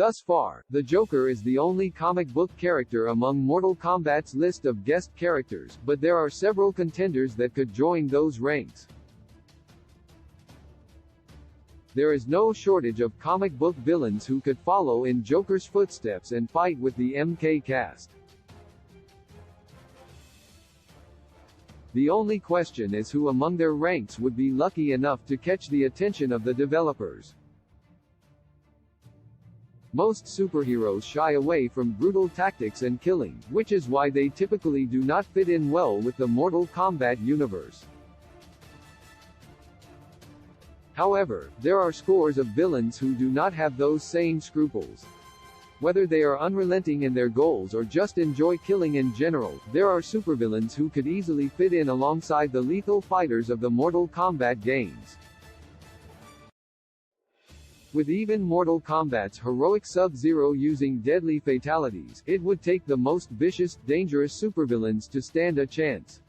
Thus far, the Joker is the only comic book character among Mortal Kombat's list of guest characters, but there are several contenders that could join those ranks. There is no shortage of comic book villains who could follow in Joker's footsteps and fight with the MK cast. The only question is who among their ranks would be lucky enough to catch the attention of the developers. Most superheroes shy away from brutal tactics and killing, which is why they typically do not fit in well with the Mortal Kombat universe. However, there are scores of villains who do not have those same scruples. Whether they are unrelenting in their goals or just enjoy killing in general, there are supervillains who could easily fit in alongside the lethal fighters of the Mortal Kombat games. With even Mortal Kombat's heroic Sub-Zero using deadly fatalities, it would take the most vicious, dangerous supervillains to stand a chance.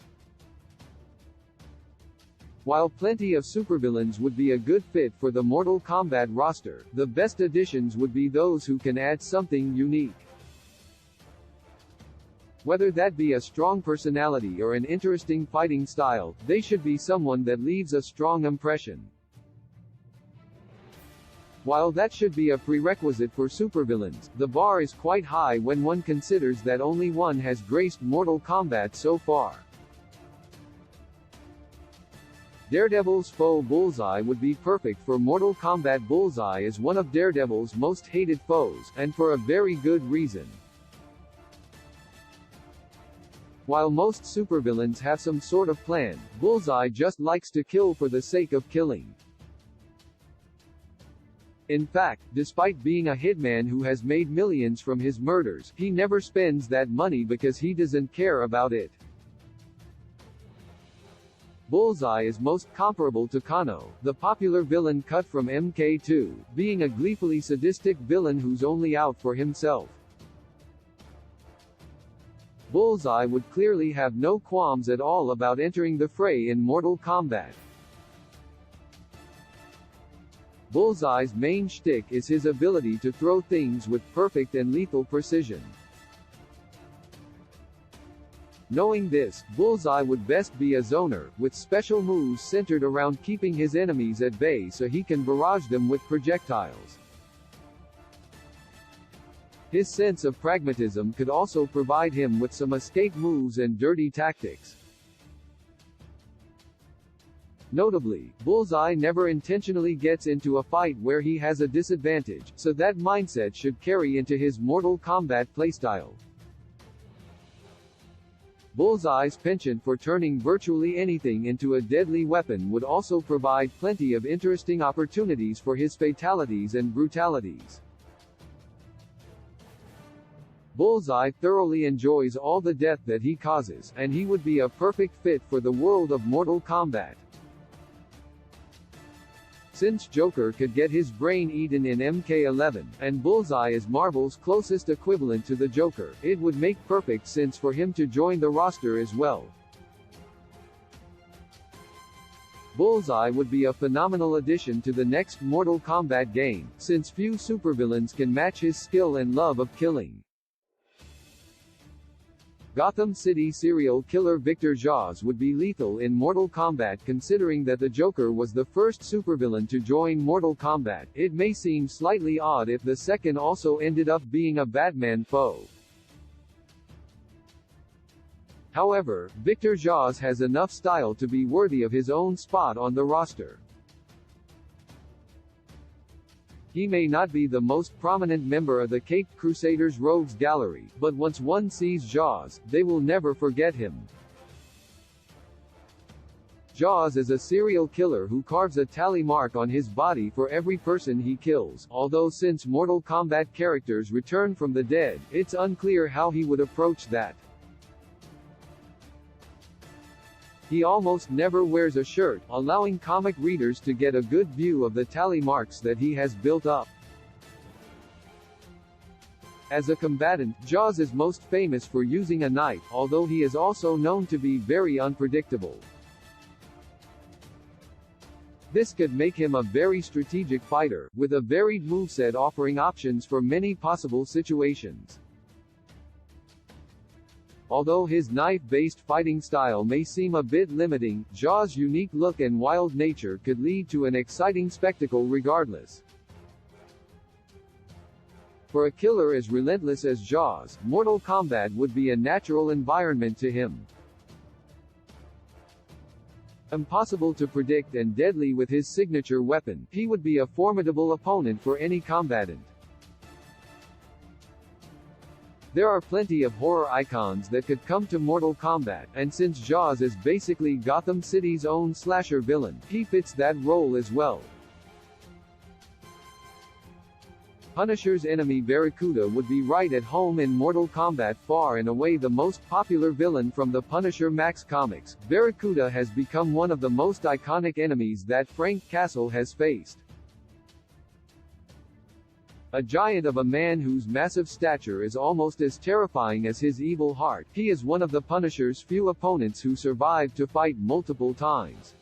While plenty of supervillains would be a good fit for the Mortal Kombat roster, the best additions would be those who can add something unique. Whether that be a strong personality or an interesting fighting style, they should be someone that leaves a strong impression. While that should be a prerequisite for supervillains, the bar is quite high when one considers that only one has graced Mortal Kombat so far. Daredevil's foe Bullseye would be perfect for Mortal Kombat. Bullseye is one of Daredevil's most hated foes, and for a very good reason. While most supervillains have some sort of plan, Bullseye just likes to kill for the sake of killing. In fact, despite being a hitman who has made millions from his murders, he never spends that money because he doesn't care about it. Bullseye is most comparable to Kano, the popular villain cut from MK2, being a gleefully sadistic villain who's only out for himself. Bullseye would clearly have no qualms at all about entering the fray in Mortal Kombat. Bullseye's main shtick is his ability to throw things with perfect and lethal precision. Knowing this, Bullseye would best be a zoner, with special moves centered around keeping his enemies at bay so he can barrage them with projectiles. His sense of pragmatism could also provide him with some escape moves and dirty tactics. Notably, Bullseye never intentionally gets into a fight where he has a disadvantage, so that mindset should carry into his Mortal Kombat playstyle. Bullseye's penchant for turning virtually anything into a deadly weapon would also provide plenty of interesting opportunities for his fatalities and brutalities. Bullseye thoroughly enjoys all the death that he causes, and he would be a perfect fit for the world of Mortal Kombat. Since Joker could get his brain eaten in MK11, and Bullseye is Marvel's closest equivalent to the Joker, it would make perfect sense for him to join the roster as well. Bullseye would be a phenomenal addition to the next Mortal Kombat game, since few supervillains can match his skill and love of killing. Gotham City serial killer Victor Zsasz would be lethal in Mortal Kombat. Considering that the Joker was the first supervillain to join Mortal Kombat, it may seem slightly odd if the second also ended up being a Batman foe. However, Victor Zsasz has enough style to be worthy of his own spot on the roster. He may not be the most prominent member of the Caped Crusaders Rogues Gallery, but once one sees Zsasz, they will never forget him. Zsasz is a serial killer who carves a tally mark on his body for every person he kills, although since Mortal Kombat characters return from the dead, it's unclear how he would approach that. He almost never wears a shirt, allowing comic readers to get a good view of the tally marks that he has built up. As a combatant, Zsasz is most famous for using a knife, although he is also known to be very unpredictable. This could make him a very strategic fighter, with a varied moveset offering options for many possible situations. Although his knife-based fighting style may seem a bit limiting, Jaw's unique look and wild nature could lead to an exciting spectacle regardless. For a killer as relentless as Jaws, Mortal Kombat would be a natural environment to him. Impossible to predict and deadly with his signature weapon, he would be a formidable opponent for any combatant. There are plenty of horror icons that could come to Mortal Kombat, and since Jaws is basically Gotham City's own slasher villain, he fits that role as well. Punisher's enemy Barracuda would be right at home in Mortal Kombat, far and away the most popular villain from the Punisher Max comics. Barracuda has become one of the most iconic enemies that Frank Castle has faced. A giant of a man whose massive stature is almost as terrifying as his evil heart, he is one of the Punisher's few opponents who survived to fight multiple times.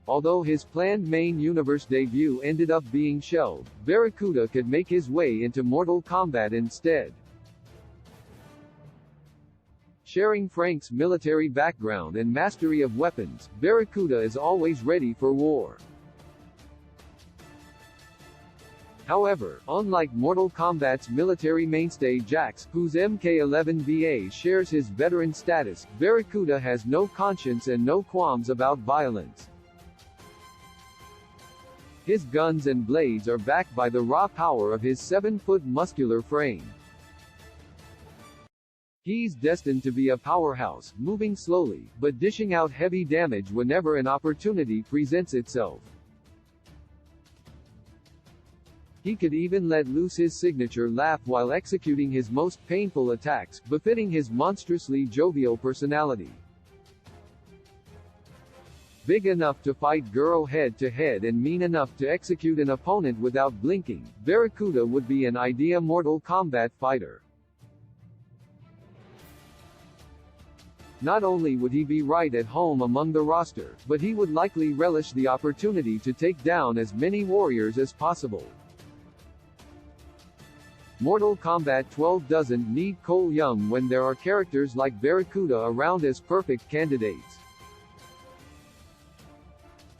Although his planned main universe debut ended up being shelved, Barracuda could make his way into Mortal Kombat instead. Sharing Frank's military background and mastery of weapons, Barracuda is always ready for war. However, unlike Mortal Kombat's military mainstay Jax, whose MK11BA shares his veteran status, Barracuda has no conscience and no qualms about violence. His guns and blades are backed by the raw power of his 7-foot muscular frame. He's destined to be a powerhouse, moving slowly, but dishing out heavy damage whenever an opportunity presents itself. He could even let loose his signature laugh while executing his most painful attacks, befitting his monstrously jovial personality. Big enough to fight Goro head-to-head and mean enough to execute an opponent without blinking, Barracuda would be an ideal Mortal Kombat fighter. Not only would he be right at home among the roster, but he would likely relish the opportunity to take down as many warriors as possible. Mortal Kombat 12 doesn't need Cole Young when there are characters like Barracuda around as perfect candidates.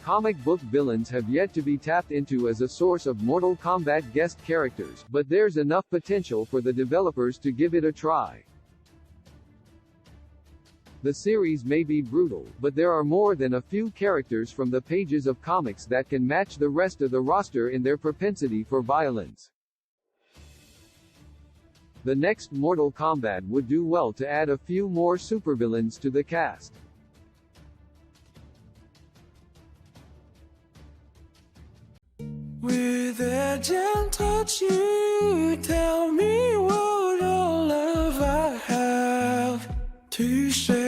Comic book villains have yet to be tapped into as a source of Mortal Kombat guest characters, but there's enough potential for the developers to give it a try. The series may be brutal, but there are more than a few characters from the pages of comics that can match the rest of the roster in their propensity for violence. The next Mortal Kombat would do well to add a few more supervillains to the cast. With a gentle touch, you tell me what all love I have to say.